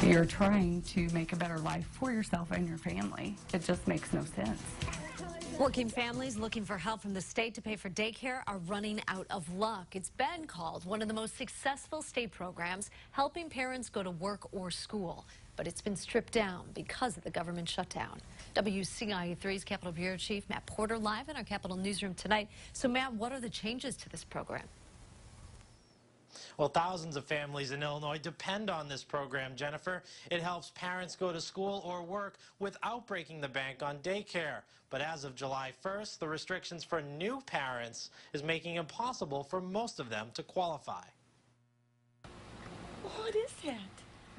You're trying to make a better life for yourself and your family. It just makes no sense. Working families looking for help from the state to pay for daycare are running out of luck. It's been called one of the most successful state programs helping parents go to work or school. But it's been stripped down because of the government shutdown. WCIA3's Capitol Bureau Chief Matt Porter live in our Capitol newsroom tonight. So Matt, what are the changes to this program? Well, thousands of families in Illinois depend on this program, Jennifer. It helps parents go to school or work without breaking the bank on daycare. But as of July 1st, the restrictions for new parents is making it impossible for most of them to qualify. What is that?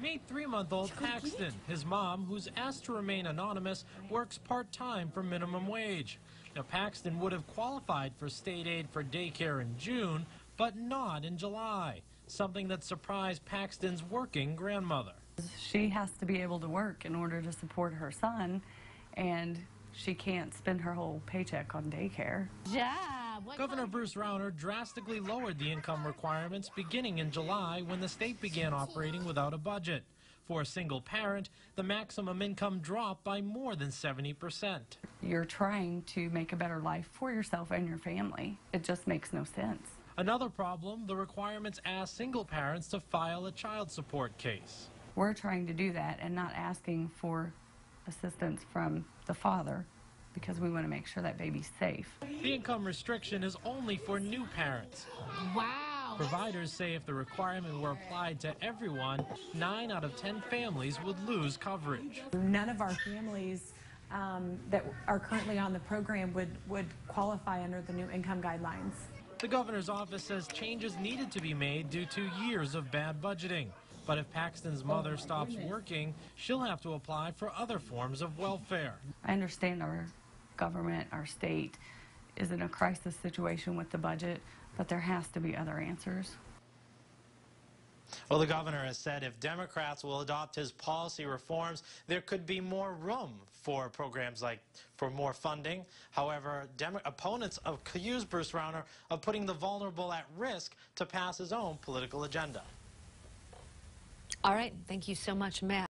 Meet 3-month-old Paxton. His mom, who's asked to remain anonymous, works part-time for minimum wage. Now, Paxton would have qualified for state aid for daycare in June, but not in July, something that surprised Paxton's working grandmother. She has to be able to work in order to support her son, and she can't spend her whole paycheck on daycare. Governor Bruce Rauner drastically lowered the income requirements beginning in July when the state began operating without a budget. For a single parent, the maximum income dropped by more than 70%. You're trying to make a better life for yourself and your family. It just makes no sense. Another problem, the requirements ask single parents to file a child support case. We're trying to do that and not asking for assistance from the father because we want to make sure that baby's safe. The income restriction is only for new parents. Wow. Providers say if the requirement were applied to everyone, 9 out of 10 families would lose coverage. None of our families that are currently on the program would qualify under the new income guidelines. The governor's office says changes needed to be made due to years of bad budgeting. But if Paxton's mother stops working, she'll have to apply for other forms of welfare. I understand our government, our state, is in a crisis situation with the budget, but there has to be other answers. Well, the governor has said if Democrats will adopt his policy reforms, there could be more room for programs like for more funding. However, opponents accuse Bruce Rauner of putting the vulnerable at risk to pass his own political agenda. All right. Thank you so much, Matt.